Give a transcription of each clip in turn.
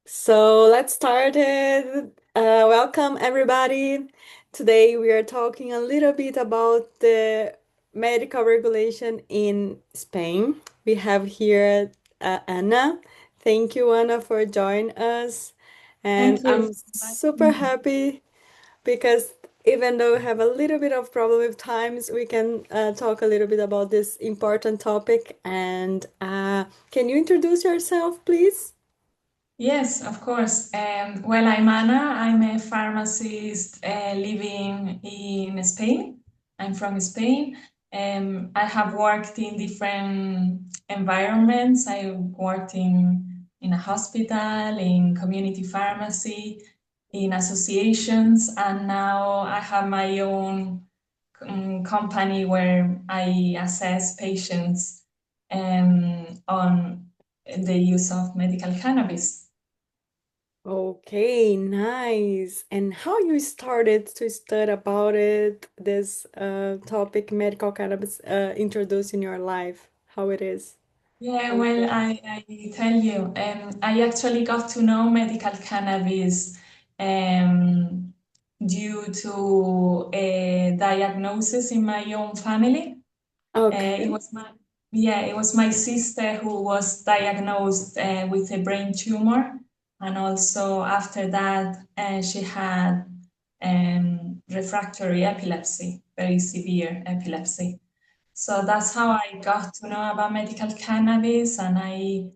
So let's start it. Welcome, everybody. Today we are talking a little bit about the medical regulation in Spain. We have here Anna. Thank you, Anna, for joining us. And Thank you I'm for super inviting me. happy because even though we have a little bit of problem with times, we can talk a little bit about this important topic. And can you introduce yourself, please? Yes, of course. Well, I'm Anna. I'm a pharmacist living in Spain. I'm from Spain. I have worked in different environments. I worked in a hospital, in community pharmacy, in associations, and now I have my own company where I assess patients on the use of medical cannabis. Okay, nice. And how you started to study about it, this topic, medical cannabis, introduced in your life, how it is? Yeah, How it well, works? I tell you, I actually got to know medical cannabis um, due to a diagnosis in my own family. It Okay, was it was my sister who was diagnosed with a brain tumor, and also after that, she had refractory epilepsy, very severe epilepsy. So that's how I got to know about medical cannabis, and I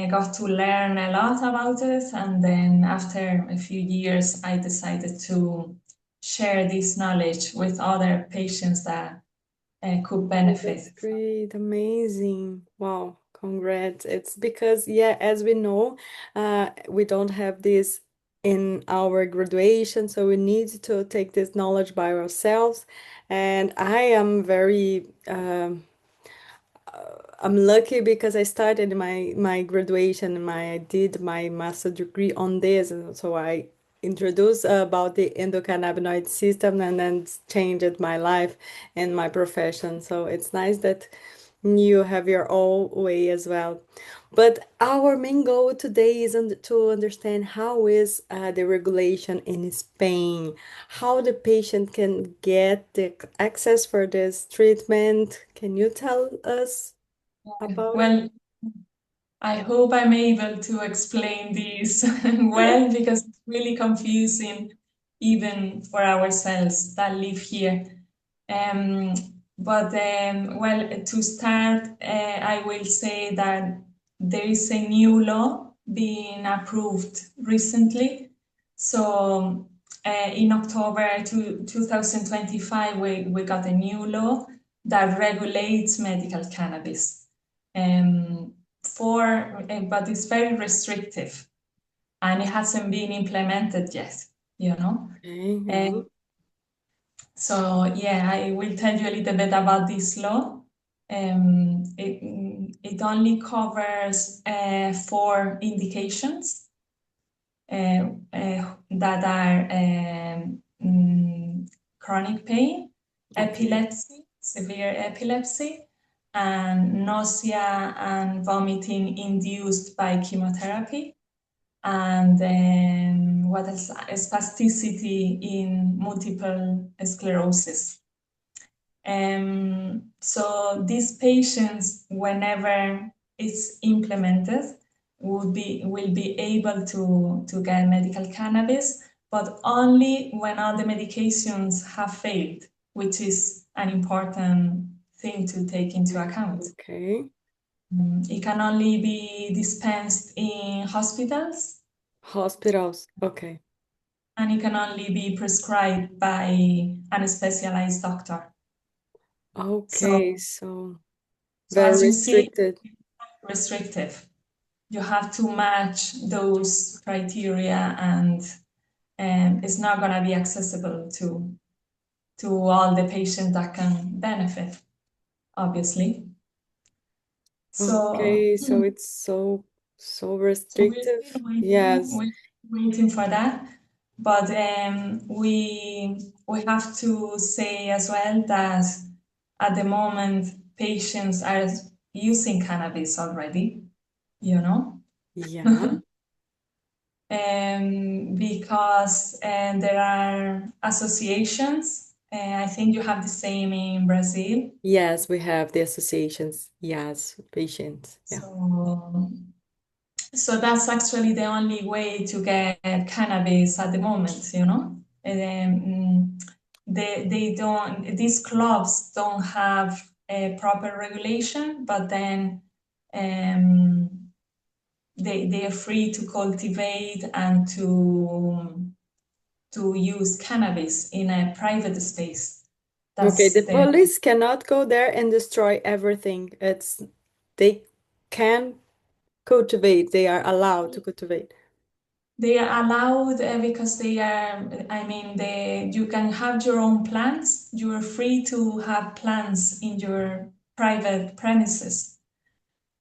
got to learn a lot about it. And then after a few years, I decided to share this knowledge with other patients that could oh, that's benefit. great, amazing. Wow, congrats. It's because, yeah, as we know, we don't have this in our graduation, so we need to take this knowledge by ourselves. And I am very I'm lucky because I started my graduation, I did my master degree on this, and so I introduced about the endocannabinoid system, and then it's changed my life and my profession. So it's nice that you have your own way as well. But our main goal today is to understand how is the regulation in Spain, how the patient can get the access for this treatment. Can you tell us about it? Well, I hope I'm able to explain this well because it's really confusing even for ourselves that live here. Um, well, to start, I will say that there is a new law being approved recently. So in October 2025, we got a new law that regulates medical cannabis. Um, but it's very restrictive and it hasn't been implemented yet, you know. Okay, yeah. Um, so yeah, I will tell you a little bit about this law. It only covers four indications that are chronic pain, Okay. epilepsy, severe epilepsy, and nausea and vomiting induced by chemotherapy, and what else? Spasticity in multiple sclerosis. So these patients, whenever it's implemented, will be able to get medical cannabis, but only when all the medications have failed, which is an important thing to take into account. Okay. It can only be dispensed in hospitals, Hospitals. Okay. and it can only be prescribed by an specialized doctor. Okay, So, so so very as you see, restricted. restrictive. You have to match those criteria, and it's not going to be accessible to all the patients that can benefit, obviously. So, Okay, so it's so so we're restrictive. still waiting. Yes. We're waiting for that, but we have to say as well that at the moment patients are using cannabis already, you know? Yeah. Because there are associations. I think you have the same in Brazil. Yes, we have the associations. Yes, patients. Yeah. So, so that's actually the only way to get cannabis at the moment, you know? They don't, these clubs don't have a proper regulation, but then um, they are free to cultivate and to use cannabis in a private space. Okay, That's the the police cannot go there and destroy everything. It's they can cultivate. They are allowed to cultivate. they are allowed because they are, I mean, you can have your own plants. You are free to have plants in your private premises.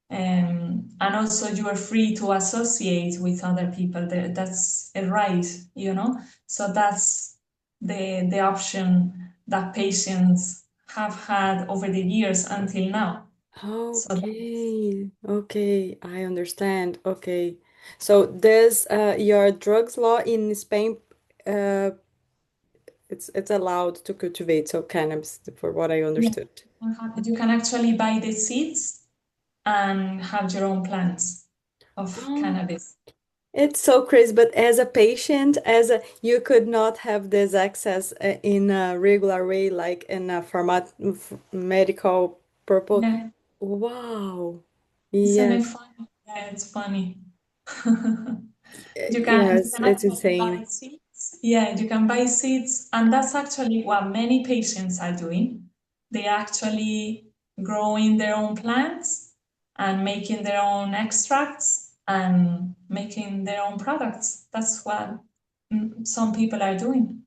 And also you are free to associate with other people. That's a right, you know. So that's the option that patients have had over the years until now. So Okay, okay, I understand. Okay. So there's your drugs law in Spain, uh it's allowed to cultivate, so cannabis, for what I yeah, understood. you can actually buy the seeds and have your own plants of Oh, cannabis. it's so crazy, but as a patient, you could not have this access in a regular way, like in a medical purpose. Yeah, Wow. isn't it Yes. funny? Yeah, it's funny. You Yes, can it's actually buy insane. seeds. Yeah, you can buy seeds, and that's actually what many patients are doing. They are actually growing their own plants and making their own extracts and making their own products. That's what some people are doing.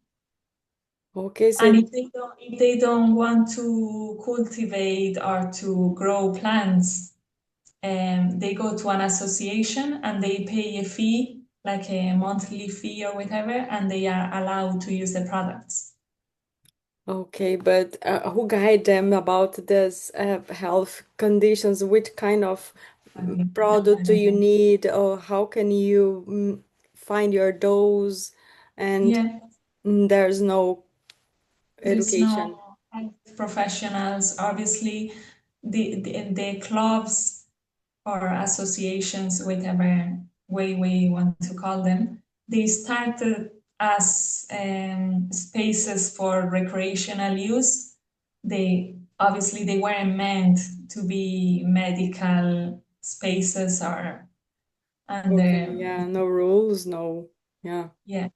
Okay, And so if they don't want to cultivate or to grow plants, they go to an association and they pay a fee, like a monthly fee or whatever, and they are allowed to use the products. okay, but who guide them about this health conditions? Which kind of product do you need, or how can you find your dose? And Yeah, there's no there's education. no health professionals. Obviously, the clubs or associations, whatever way we want to call them, they started as spaces for recreational use. They obviously they weren't meant to be medical spaces or and Okay, yeah, no rules, no, yeah, yeah.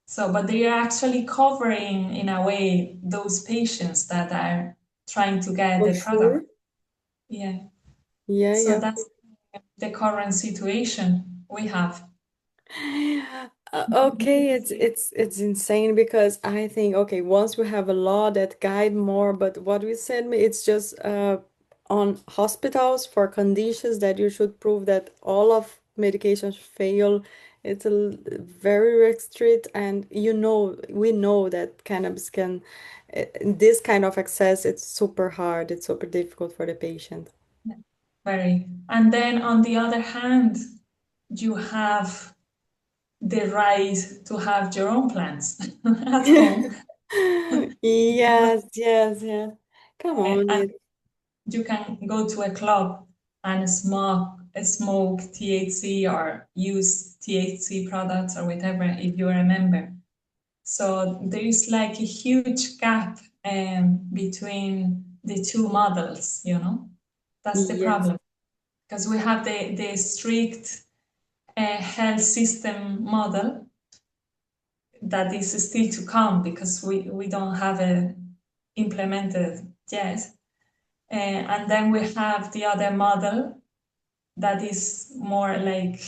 So, but they are actually covering in a way those patients that are trying to get for the product. sure. Yeah. Yeah, So yeah. that's the current situation we have. Okay, it's insane because I think okay, once we have a law that guide more, but what we said it's just on hospitals for conditions that you should prove that all of medications fail. It's very restrict, and we know that cannabis can this kind of access, it's super hard, it's super difficult for the patient. Very. And then on the other hand, you have the right to have your own plants at home. Yes, yes, yes. Come on, And you can go to a club and smoke THC or use THC products or whatever if you're a member. So there is like a huge gap between the two models, you know? That's the yes. problem. Because we have the strict health system model that is still to come because we don't have it implemented yet. And then we have the other model that is more like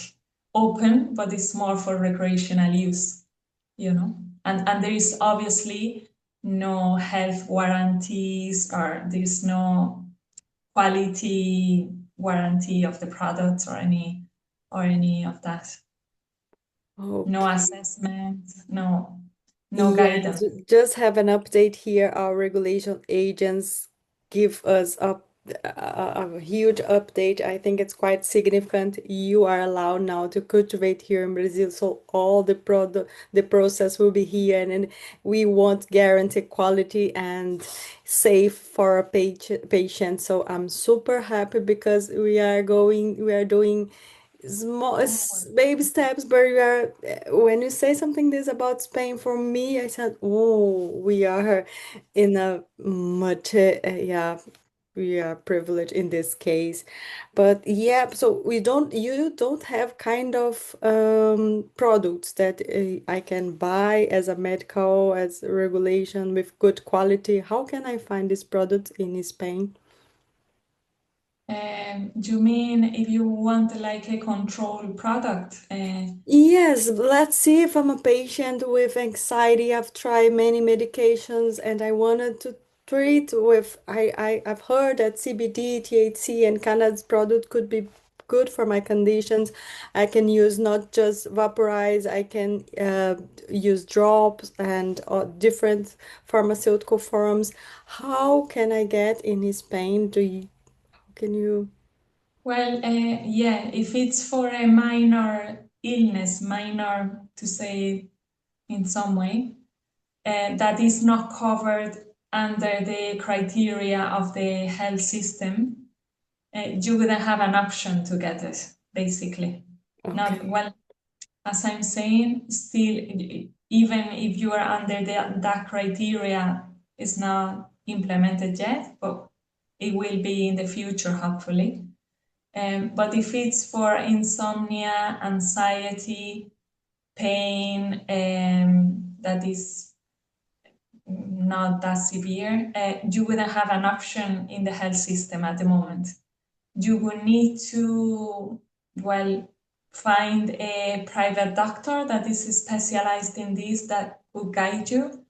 open, but it's more for recreational use, you know? And there is obviously no health warranties or there's no quality warranty of the products or any of that. No Okay. assessment, no Yes, guidance. just have an update here. Our regulation agents give us a a huge update. I think it's quite significant. You are allowed now to cultivate here in Brazil, so all the process will be here, and we want guarantee quality and safe for our patients. So I'm super happy because we are doing small baby steps, but we are when you say something this about Spain, for me, I said, oh, we are in a much yeah, we are privileged in this case. But yeah, so you don't have kind of products that I can buy as a medical, as a regulation with good quality. How can I find this product in Spain? Do you mean if you want like a control product? Yes, let's see if I'm a patient with anxiety. I've tried many medications and I wanted to treat with I've heard that CBD, THC and cannabis product could be good for my conditions. I can use not just vaporize, I can use drops and different pharmaceutical forms. How can I get in his pain? How can you? Well, yeah, if it's for a minor illness, minor to say in some way, that is not covered under the criteria of the health system, you wouldn't have an option to get it, basically. Not Okay. well, as I'm saying, still, even if you are under that criteria, it's not implemented yet, but it will be in the future, hopefully. But if it's for insomnia, anxiety, pain, that is not that severe, you wouldn't have an option in the health system at the moment. You would need to, well, find a private doctor that is specialized in this that will guide you.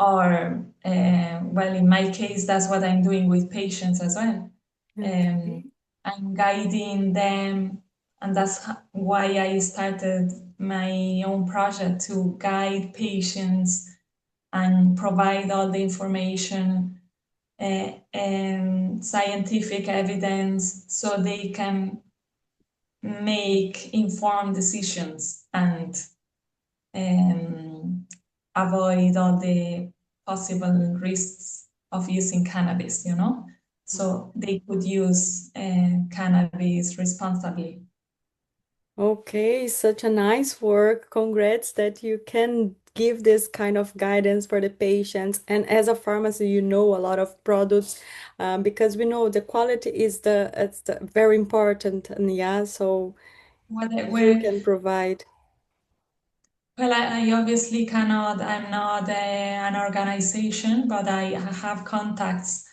Or, well, in my case, that's what I'm doing with patients as well. Um, Okay. I'm guiding them, and that's why I started my own project to guide patients and provide all the information and scientific evidence so they can make informed decisions and um, avoid all the possible risks of using cannabis, you know? So they could use cannabis responsibly. Okay, such a nice work. Congrats that you can give this kind of guidance for the patients. And as a pharmacy, you know a lot of products, because we know the quality is the very important. And yeah, so Well, you can provide. I obviously cannot, I'm not an organization, but I have contacts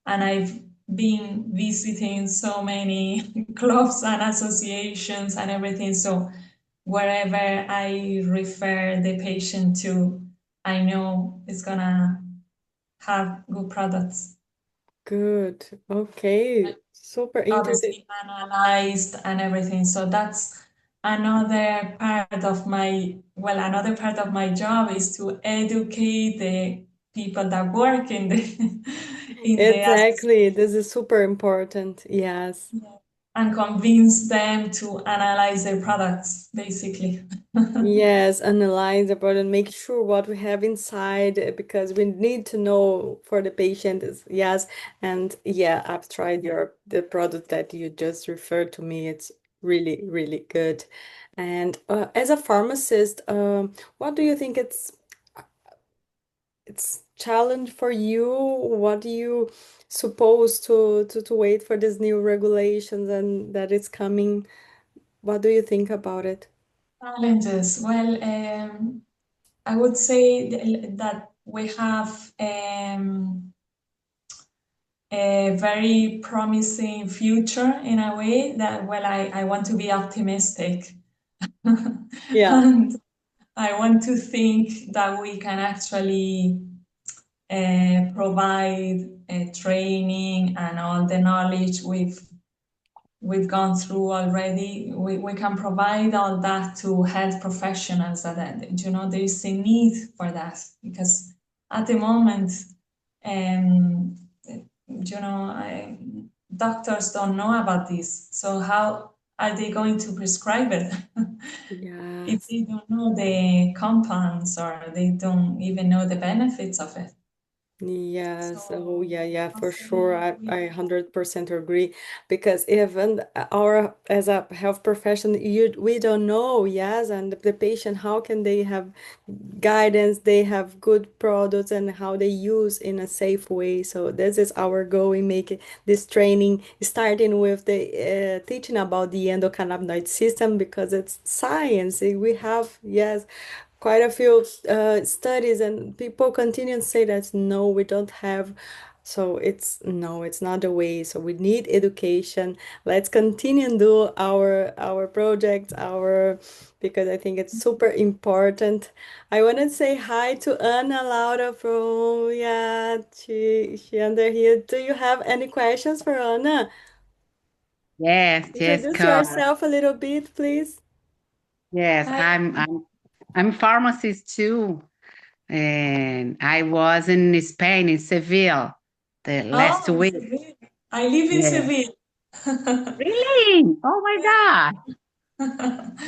and I've been visiting so many clubs and associations and everything. So wherever I refer the patient to, I know it's gonna have good products. Good. Okay. Super interesting. Obviously analyzed and everything. So that's another part of another part of my job is to educate the people that work in the in the Exactly. association This is super important. Yes. and convince them to analyze their products, basically. Yes, analyze the product, make sure what we have inside because we need to know for the patient is yes. And yeah, I've tried the product that you just referred to me. It's really, really good. And as a pharmacist, what do you think it's challenge for you? What do you suppose to wait for these new regulations and that it's coming? What do you think about it? Challenges. Well, I would say that we have a very promising future in a way that, well, I want to be optimistic. Yeah. And I want to think that we can actually provide training and all the knowledge we've gone through already. We can provide all that to health professionals. That you know there is a need for that because at the moment, um, doctors don't know about this. So how are they going to prescribe it if Yes. they don't know the compounds or they don't even know the benefits of it? Yes, oh So yeah, yeah, for sure. mostly I we 100% agree because even our as a health profession, we don't know, yes, and the patient, how can they have guidance, they have good products and how they use in a safe way. So this is our goal in making this training, starting with the teaching about the endocannabinoid system because it's science. We have, yes, quite a few studies and people continue to say that no, we don't have. So it's no, it's not the way. So we need education. Let's continue and do our projects, our because I think it's super important. I want to say hi to Ana Laura from, yeah, she under here. Do you have any questions for Ana? Yes, Introduce Jessica. yourself a little bit, please. Yes, Hi. I'm pharmacist too, and I was in Spain in Seville the last Oh, in week. Seville. I live in Yeah. Seville. Really? Oh my God. Yeah.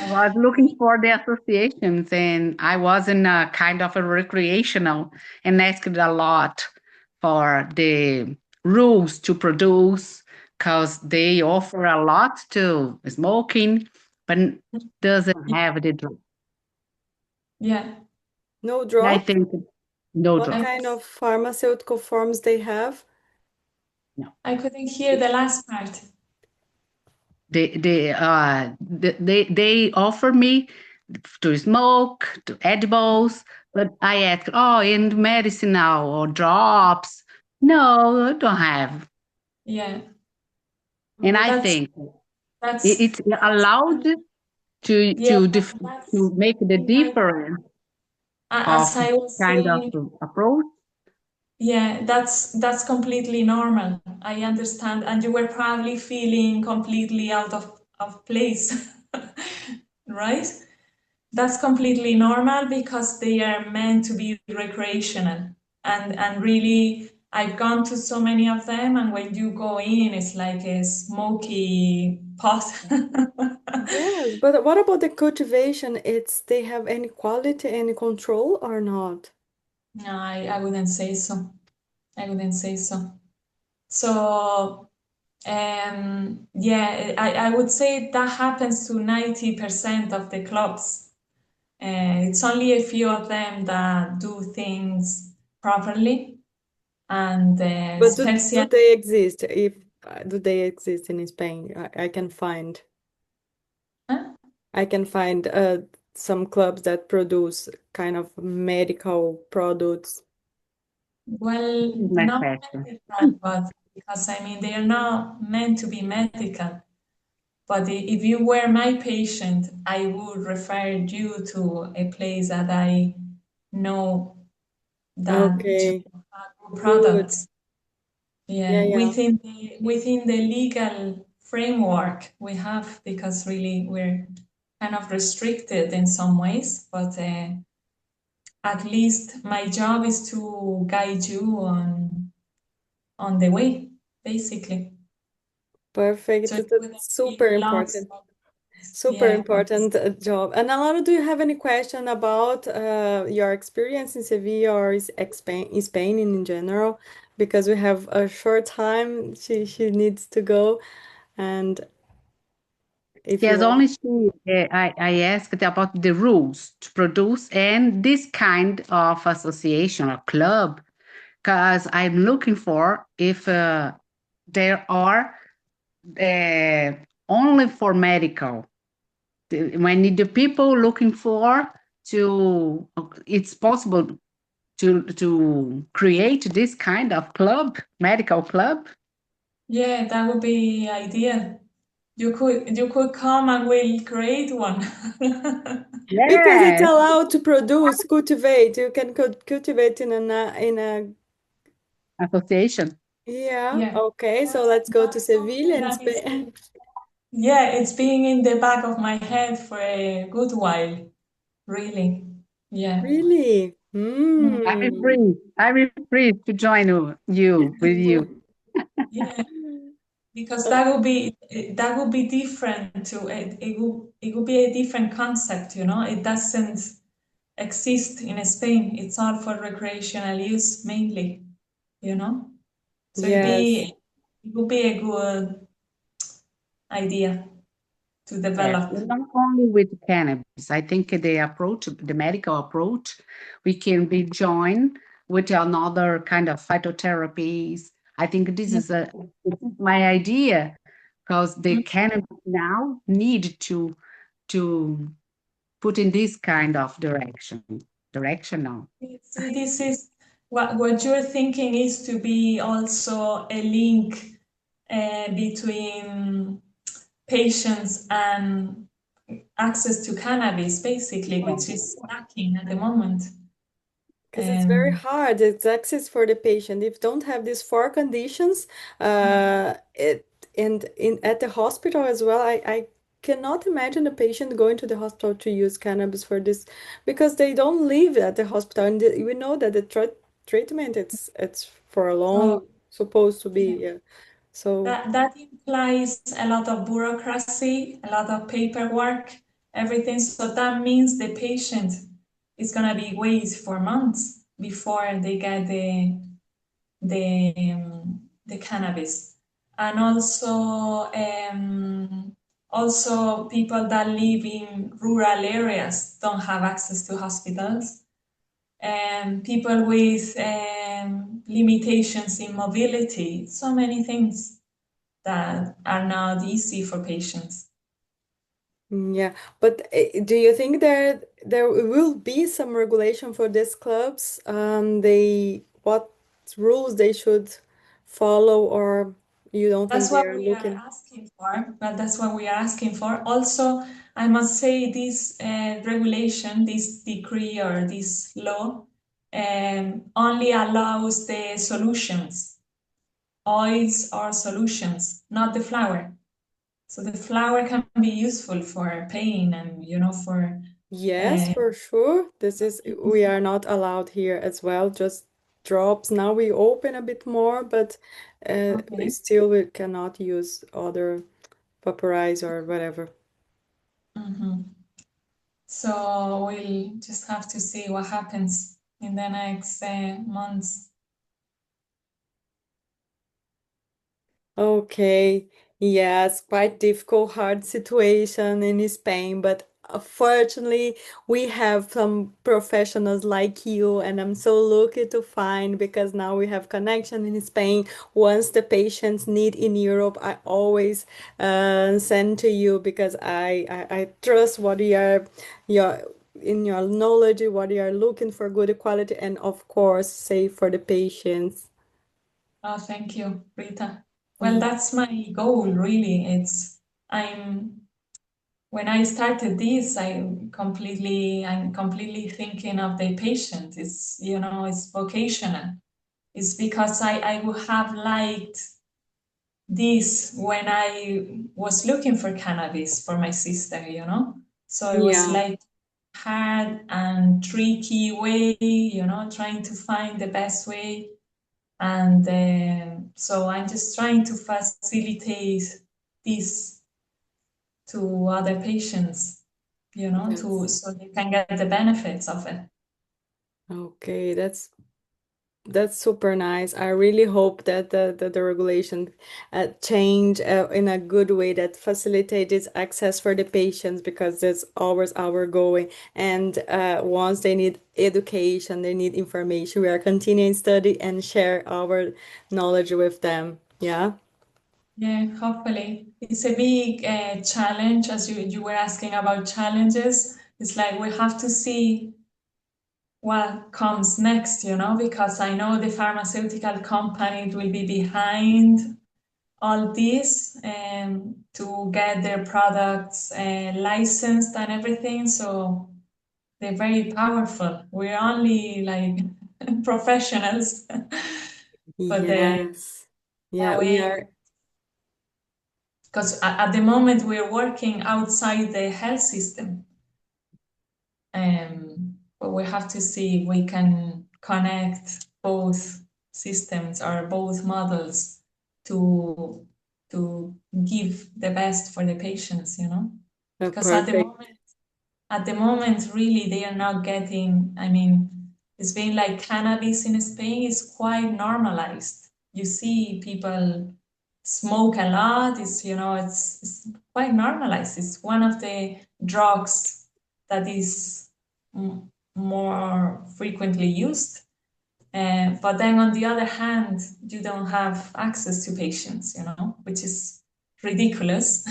I was looking for the associations and I was in a kind of a recreational and asked a lot for the rules to produce because they offer a lot to smoking, but doesn't have the drug. Yeah. No I drops? think no What I, kind drugs. of pharmaceutical forms they have? No. I couldn't hear the last part. They offer me to smoke, to edibles, but I ask, oh, in medicinal or drops. No, I don't have. Yeah. And Oh, I That's think that's it's allowed yeah, to that's make the in my difference as of I was kind of saying, approach. yeah, that's completely normal. I understand. And you were probably feeling completely out of place, right? That's completely normal because they are meant to be recreational. And really, I've gone to so many of them, and when you go in, it's like a smoky pot. yes, but what about the cultivation? It's they have any quality, any control or not? No, I wouldn't say so. I wouldn't say so. So, yeah, I would say that happens to 90% of the clubs. It's only a few of them that do things properly, and But do especially, they exist? If do they exist in Spain? I can find. huh? I can find some clubs that produce kind of medical products. Well, This is my not question. medical, but because I mean, they are not meant to be medical. But if you were my patient, I would refer you to a place that I know that Okay, have good good. products. Yeah, Yeah, yeah. within the legal framework we have, because really we're kind of restricted in some ways, but at least my job is to guide you on the way, basically. Perfect. So you That's wouldn't super feel lost. important. Super Yeah. important job. And Alana, do you have any question about your experience in Sevilla or in Spain in general? Because we have a short time. She needs to go. And if you Yes, want. only I asked about the rules to produce and this kind of association or club, because I'm looking for if there are uh, only for medical. When the people looking for to, it's possible to create this kind of club, medical club. Yeah, that would be ideal. You could come and we'll create one. Because it's Yes, allowed to produce, cultivate. You can cultivate in a association. yeah. Yeah, Okay, so let's go to that's Seville something and that is, Spain. yeah, it's been in the back of my head for a good while, really. Yeah. Really? I will Hmm. free. I will free to join you with you. Yeah, because that would be different to it. It would be a different concept, you know. It doesn't exist in Spain. It's all for recreational use mainly, you know. So Yes. it would be a good idea to Yes, develop. not only with cannabis. I think the approach, the medical approach, we can be joined with another kind of phytotherapies. I think this is my idea because the cannabis now need to put in this kind of direction now. See, this is what you're thinking is to be also a link between patients and access to cannabis, basically, which is lacking at the moment. Because it's very Um, hard. It's access for the patient. If don't have these four conditions, it and in at the hospital as well, I cannot imagine a patient going to the hospital to use cannabis for this because they don't live at the hospital, and we know that the treatment it's for a long so supposed to be, yeah, yeah. So that implies a lot of bureaucracy, a lot of paperwork, everything. So that means the patient is gonna be wait for months before they get the cannabis. And also people that live in rural areas don't have access to hospitals, and people with limitations in mobility, so many things that are not easy for patients. yeah, but do you think there will be some regulation for these clubs? They what rules they should follow, or you don't think That's they what are we are looking? asking for, but that's what we are asking for. Also, I must say this regulation, this decree or this law, only allows the solutions, oils or solutions, not the flower. So the flower can be useful for pain and, you know, for Yes, uh, for sure. This is we are not allowed here as well. Just drops. Now we open a bit more, but okay. still we cannot use other vaporize or whatever. Mhm. So we'll just have to see what happens in the next months. Okay, yes, quite difficult, hard situation in Spain, but fortunately, we have some professionals like you, and I'm so lucky to find because now we have connection in Spain. Once the patients need in Europe, I always send to you because I trust what you are your in your knowledge, what you are looking for good quality, and of course, safe for the patients. Oh, thank you, Rita. Well, that's my goal, really. I'm when I started this, I'm completely thinking of the patient. It's, you know, it's vocational. It's because I would have liked this when I was looking for cannabis for my sister, you know? So it was Yeah, like hard and tricky way, you know, trying to find the best way. And so I'm just trying to facilitate this to other patients, you know, to that's so they can get the benefits of it. okay. That's super nice. I really hope that the regulation change in a good way that facilitates access for the patients because that's always our goal. And once they need education, they need information, we are continuing study and share our knowledge with them. Yeah. Yeah, hopefully. It's a big challenge, as you were asking about challenges. It's like we have to see what comes next, you know, because I know the pharmaceutical companies will be behind all this to get their products licensed and everything. So they're very powerful. We're only like professionals, but Yes. Yeah, that we way, are. because at the moment we're working outside the health system, but we have to see if we can connect both systems or both models to to give the best for the patients, you know? Because Perfect. at the moment, really, they are not getting, I mean, it's been like cannabis in Spain is quite normalized. You see people smoke a lot. It's, you know, it's quite normalized. It's one of the drugs that is more frequently used. But then on the other hand, you don't have access to patients, you know, which is ridiculous.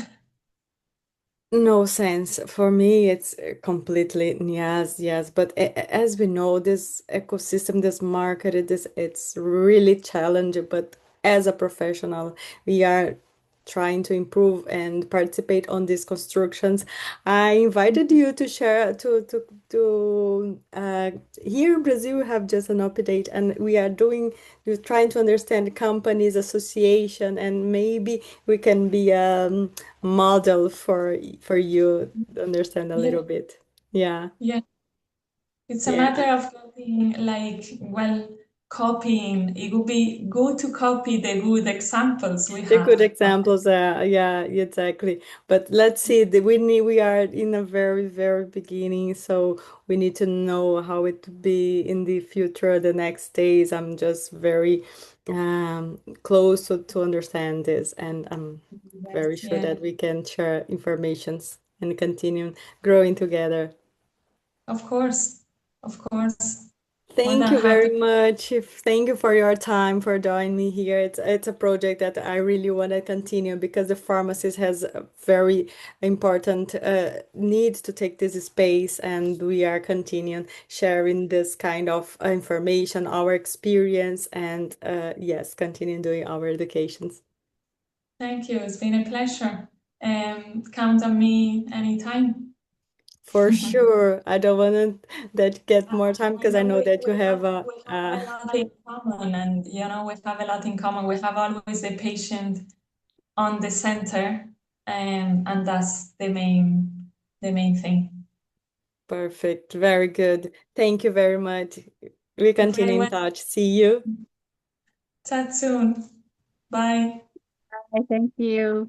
No sense. For me, it's completely yes, yes. But as we know, this ecosystem, this market, it's really challenging. But as a professional, we are trying to improve and participate on these constructions. I invited you to share to here in Brazil we have just an update, and we're trying to understand companies, association, and maybe we can be model for you to understand a Yeah, little bit. Yeah, yeah. It's a yeah. matter of getting like, well, copying. It would be good to copy the good examples we The good have. examples, yeah, exactly. But let's see, we are in a very, very beginning, so we need to know how it will be in the future, the next days. I'm just very close to understand this, and I'm very Yes, sure yeah, that we can share informations and continue growing together. of course, of course. More Thank than you very happy. much. Thank you for your time for joining me here. It's a project that I really want to continue because the pharmacist has a very important need to take this space, and we are continuing sharing this kind of information, our experience, and yes, continue doing our educations. Thank you. It's been a pleasure. Count on me anytime. For sure, I don't want that get more time I because I know know that you have we have a lot in common, and you know we have a lot in common. We have always the patient on the center, and that's the main thing. perfect. Very good. Thank you very much. We You're very continue in well. touch. See you. Chat soon. Bye. Thank you.